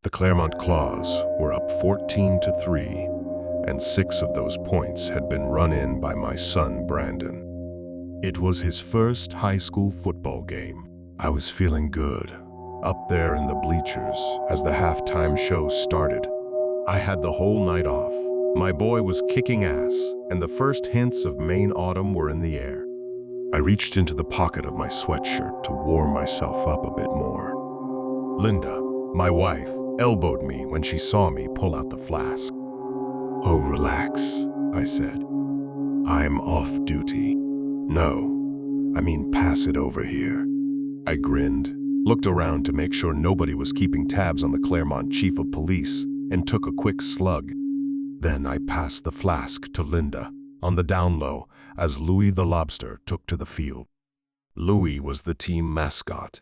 The Claremont Claws were up 14-3, and 6 of those points had been run in by my son, Brandon. It was his first high school football game. I was feeling good, up there in the bleachers as the halftime show started. I had the whole night off. My boy was kicking ass, and the first hints of Maine autumn were in the air. I reached into the pocket of my sweatshirt to warm myself up a bit more. Linda, my wife, elbowed me when she saw me pull out the flask. "Oh, relax," I said. "I'm off duty." "No, I mean pass it over here." I grinned, looked around to make sure nobody was keeping tabs on the Claremont chief of police, and took a quick slug. Then I passed the flask to Linda, on the down low, as Louie the lobster took to the field. Louie was the team mascot.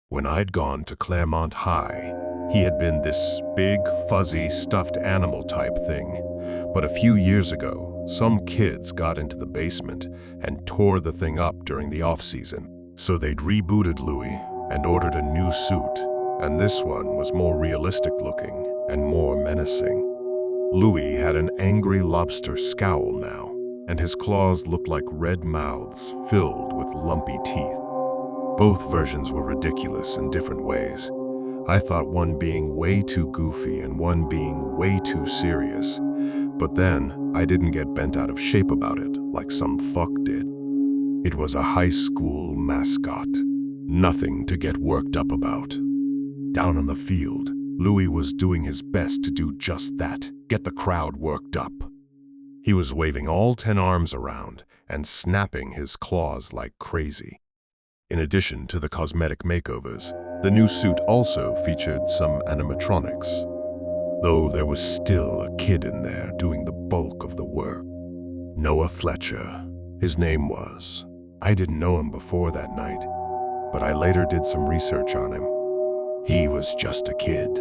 When I'd gone to Claremont High, he had been this big, fuzzy, stuffed animal type thing. But a few years ago, some kids got into the basement and tore the thing up during the off-season. So they'd rebooted Louie and ordered a new suit, and this one was more realistic looking and more menacing. Louie had an angry lobster scowl now, and his claws looked like red mouths filled with lumpy teeth. Both versions were ridiculous in different ways. I thought one being way too goofy and one being way too serious. But then, I didn't get bent out of shape about it, like some fuck did. It was a high school mascot. Nothing to get worked up about. Down on the field, Louie was doing his best to do just that, get the crowd worked up. He was waving all 10 arms around and snapping his claws like crazy. In addition to the cosmetic makeovers, the new suit also featured some animatronics, though there was still a kid in there doing the bulk of the work. Noah Fletcher, his name was. I didn't know him before that night, but I later did some research on him. He was just a kid,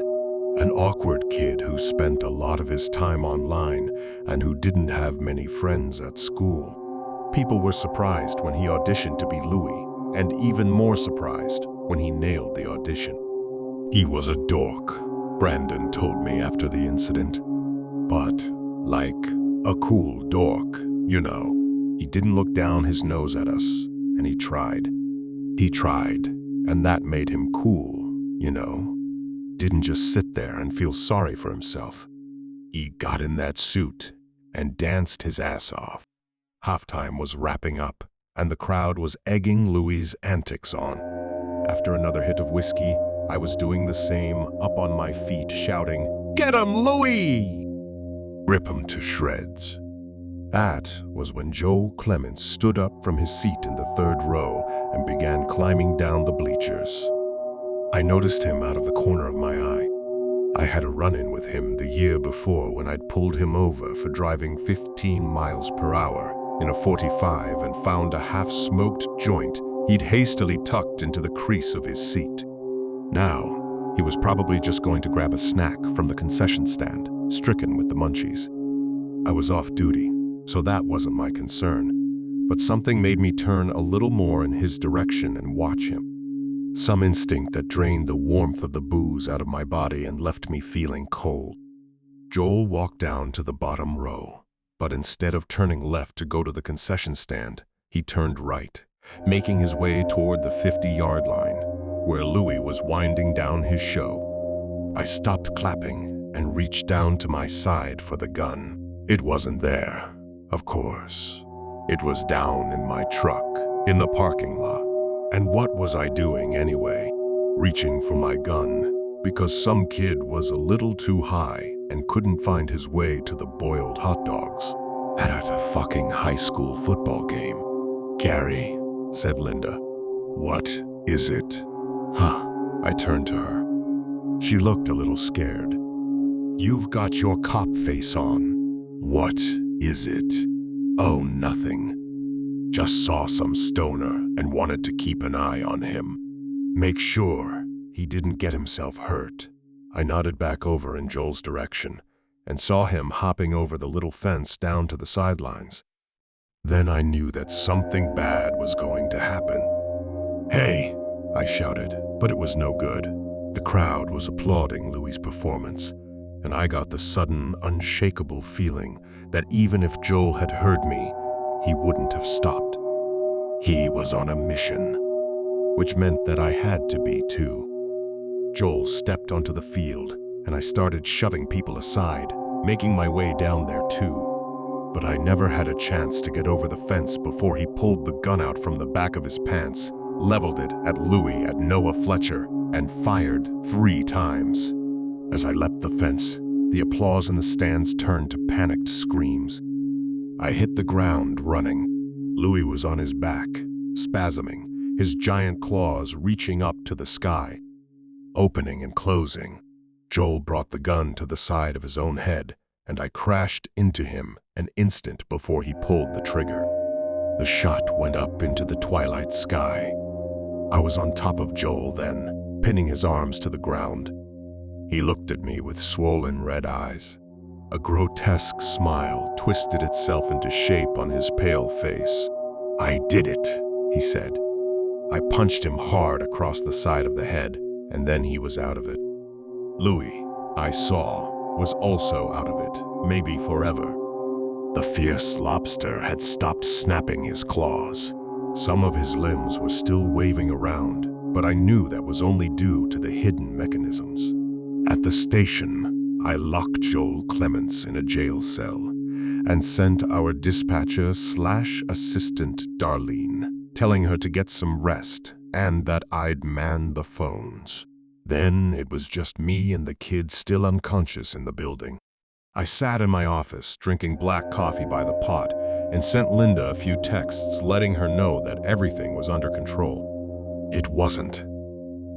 an awkward kid who spent a lot of his time online and who didn't have many friends at school. People were surprised when he auditioned to be Louie, and even more surprised when he nailed the audition. He was a dork, Brandon told me after the incident. But, like, a cool dork, you know. He didn't look down his nose at us, and he tried. He tried, and that made him cool, you know. Didn't just sit there and feel sorry for himself. He got in that suit and danced his ass off. Halftime was wrapping up, and the crowd was egging Louie's antics on. After another hit of whiskey, I was doing the same, up on my feet, shouting, "Get him, Louie!" Rip him to shreds. That was when Joel Clements stood up from his seat in the 3rd row and began climbing down the bleachers. I noticed him out of the corner of my eye. I had a run-in with him the year before when I'd pulled him over for driving 15 miles per hour in a 45 and found a half-smoked joint he'd hastily tucked into the crease of his seat. Now, he was probably just going to grab a snack from the concession stand, stricken with the munchies. I was off duty, so that wasn't my concern, but something made me turn a little more in his direction and watch him. Some instinct that drained the warmth of the booze out of my body and left me feeling cold. Joel walked down to the bottom row, but instead of turning left to go to the concession stand, he turned right, making his way toward the 50-yard line, where Louie was winding down his show. I stopped clapping and reached down to my side for the gun. It wasn't there. Of course, it was down in my truck, in the parking lot. And what was I doing anyway? Reaching for my gun, because some kid was a little too high and couldn't find his way to the boiled hot dogs at a fucking high school football game. "Gary," said Linda. "What is it?" "Huh?" I turned to her. She looked a little scared. "You've got your cop face on." "What is it?" "Oh, nothing. Just saw some stoner and wanted to keep an eye on him. Make sure he didn't get himself hurt." I nodded back over in Joel's direction and saw him hopping over the little fence down to the sidelines. Then I knew that something bad was going to happen. "Hey!" I shouted, but it was no good. The crowd was applauding Louis's performance, and I got the sudden, unshakable feeling that even if Joel had heard me, he wouldn't have stopped. He was on a mission, which meant that I had to be too. Joel stepped onto the field, and I started shoving people aside, making my way down there too. But I never had a chance to get over the fence before he pulled the gun out from the back of his pants, leveled it at Louis at Noah Fletcher, and fired 3 times. As I leapt the fence, the applause in the stands turned to panicked screams. I hit the ground running. Louis was on his back, spasming, his giant claws reaching up to the sky, opening and closing. Joel brought the gun to the side of his own head, and I crashed into him an instant before he pulled the trigger. The shot went up into the twilight sky. I was on top of Joel then, pinning his arms to the ground. He looked at me with swollen red eyes. A grotesque smile twisted itself into shape on his pale face. "I did it," he said. I punched him hard across the side of the head, and then he was out of it. Louis, I saw, was also out of it, maybe forever. The fierce lobster had stopped snapping his claws. Some of his limbs were still waving around, but I knew that was only due to the hidden mechanisms. At the station, I locked Joel Clements in a jail cell and sent our dispatcher/assistant Darlene, telling her to get some rest and that I'd man the phones. Then it was just me and the kid still unconscious in the building. I sat in my office drinking black coffee by the pot and sent Linda a few texts letting her know that everything was under control. It wasn't.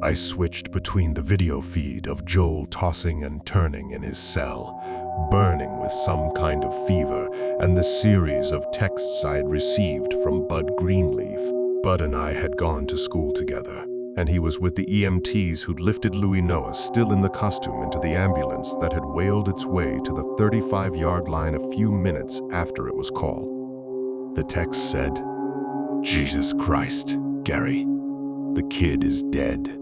I switched between the video feed of Joel tossing and turning in his cell, burning with some kind of fever, and the series of texts I had received from Bud Greenleaf. Bud and I had gone to school together, and he was with the EMTs who'd lifted Louis Noah still in the costume into the ambulance that had wailed its way to the 35-yard line a few minutes after it was called. The text said, "Jesus Christ, Gary, the kid is dead.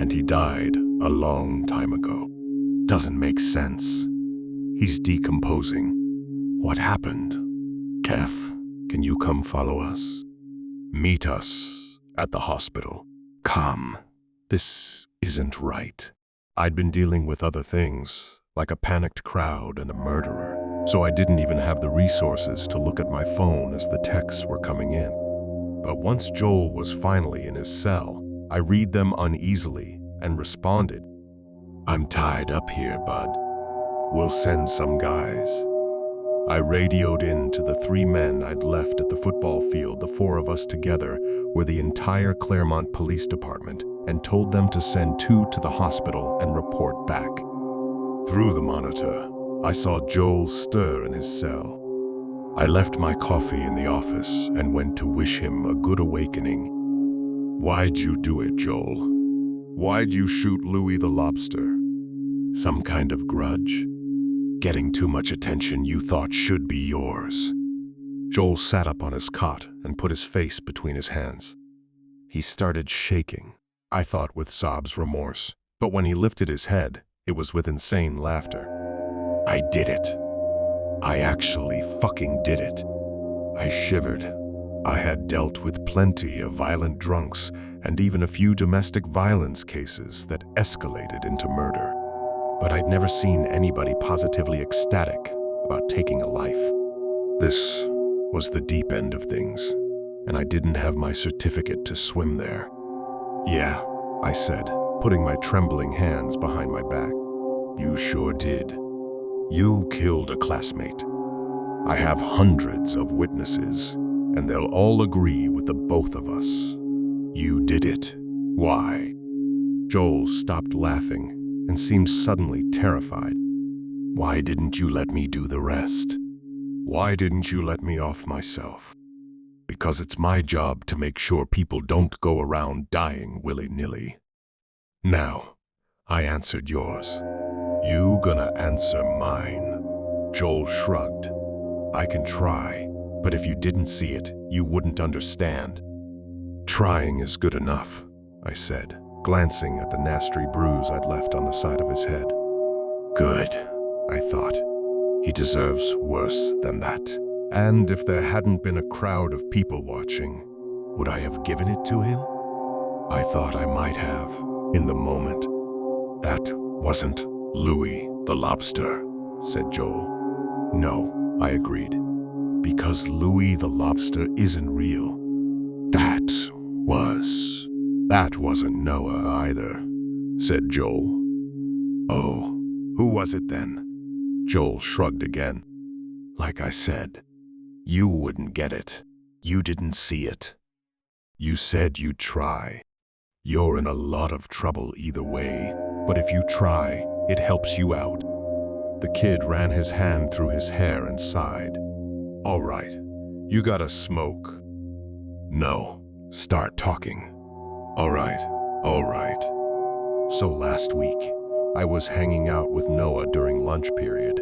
And he died a long time ago. Doesn't make sense. He's decomposing. What happened? Kef, can you come follow us? Meet us at the hospital. Come. This isn't right." I'd been dealing with other things, like a panicked crowd and a murderer, so I didn't even have the resources to look at my phone as the texts were coming in. But once Joel was finally in his cell, I read them uneasily and responded, "I'm tied up here, bud. We'll send some guys." I radioed in to the 3 men I'd left at the football field. The 4 of us together were the entire Claremont Police Department, and told them to send 2 to the hospital and report back. Through the monitor, I saw Joel stir in his cell. I left my coffee in the office and went to wish him a good awakening. "Why'd you do it, Joel? Why'd you shoot Louis the lobster? Some kind of grudge? Getting too much attention you thought should be yours." Joel sat up on his cot and put his face between his hands. He started shaking, I thought with Sob's remorse, but when he lifted his head, it was with insane laughter. "I did it. I actually fucking did it." I shivered. I had dealt with plenty of violent drunks and even a few domestic violence cases that escalated into murder. But I'd never seen anybody positively ecstatic about taking a life. This was the deep end of things, and I didn't have my certificate to swim there. "Yeah," I said, putting my trembling hands behind my back. "You sure did. You killed a classmate. I have hundreds of witnesses, and they'll all agree with the both of us. You did it. Why?" Joel stopped laughing and seemed suddenly terrified. "Why didn't you let me do the rest? Why didn't you let me off myself? Because it's my job to make sure people don't go around dying willy-nilly. Now, I answered yours. You gonna answer mine." Joel shrugged. "I can try, but if you didn't see it, you wouldn't understand." "Trying is good enough," I said, glancing at the nasty bruise I'd left on the side of his head. Good, I thought. He deserves worse than that. And if there hadn't been a crowd of people watching, would I have given it to him? I thought I might have, in the moment. That wasn't Louis the lobster, said Joel. No, I agreed. Because Louis the lobster isn't real. That wasn't Noah either, said Joel. Oh, who was it then? Joel shrugged again. Like I said, you wouldn't get it. You didn't see it. You said you'd try. You're in a lot of trouble either way, but if you try, it helps you out. The kid ran his hand through his hair and sighed. All right, you gotta smoke. No, start talking. All right. So last week, I was hanging out with Noah during lunch period,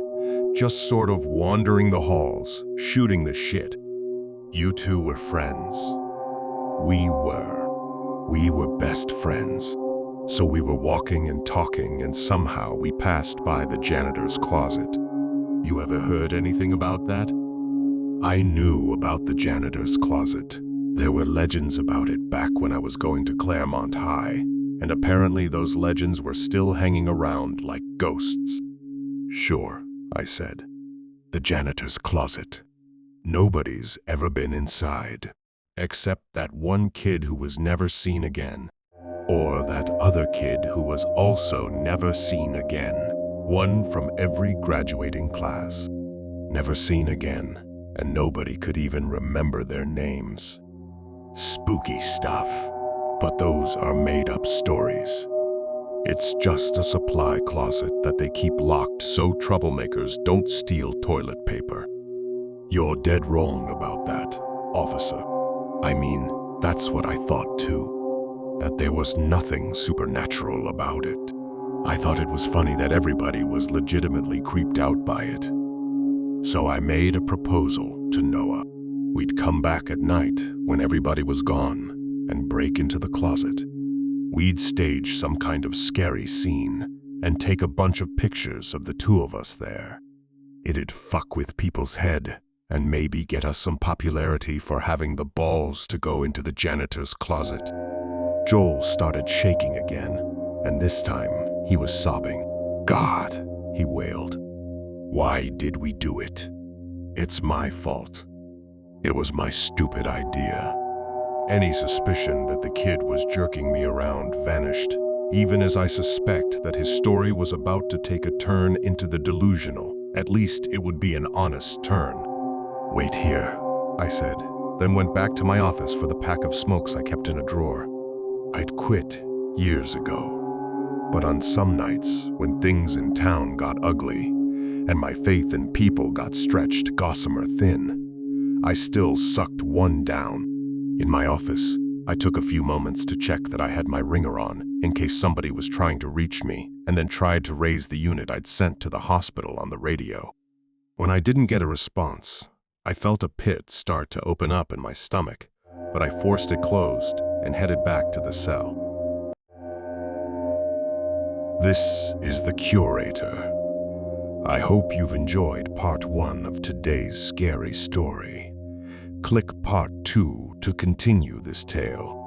just sort of wandering the halls, shooting the shit. You two were friends. We were best friends. So we were walking and talking, and somehow we passed by the janitor's closet. You ever heard anything about that? I knew about the janitor's closet. There were legends about it back when I was going to Claremont High, and apparently those legends were still hanging around like ghosts. Sure, I said. The janitor's closet. Nobody's ever been inside, except that one kid who was never seen again. Or that other kid who was also never seen again. One from every graduating class. Never seen again, and nobody could even remember their names. Spooky stuff, but those are made-up stories. It's just a supply closet that they keep locked so troublemakers don't steal toilet paper. You're dead wrong about that, officer. I mean, that's what I thought too. That there was nothing supernatural about it. I thought it was funny that everybody was legitimately creeped out by it. So I made a proposal to Noah. We'd come back at night when everybody was gone and break into the closet. We'd stage some kind of scary scene and take a bunch of pictures of the two of us there. It'd fuck with people's head and maybe get us some popularity for having the balls to go into the janitor's closet. Joel started shaking again, and this time he was sobbing. God, he wailed. Why did we do it? It's my fault. It was my stupid idea. Any suspicion that the kid was jerking me around vanished, even as I suspect that his story was about to take a turn into the delusional. At least it would be an honest turn. Wait here, I said, then went back to my office for the pack of smokes I kept in a drawer. I'd quit years ago, but on some nights when things in town got ugly and my faith in people got stretched gossamer thin, I still sucked one down. In my office, I took a few moments to check that I had my ringer on in case somebody was trying to reach me, and then tried to raise the unit I'd sent to the hospital on the radio. When I didn't get a response, I felt a pit start to open up in my stomach, but I forced it closed and headed back to the cell. This is The Curator. I hope you've enjoyed part 1 of today's scary story. Click part 2 to continue this tale.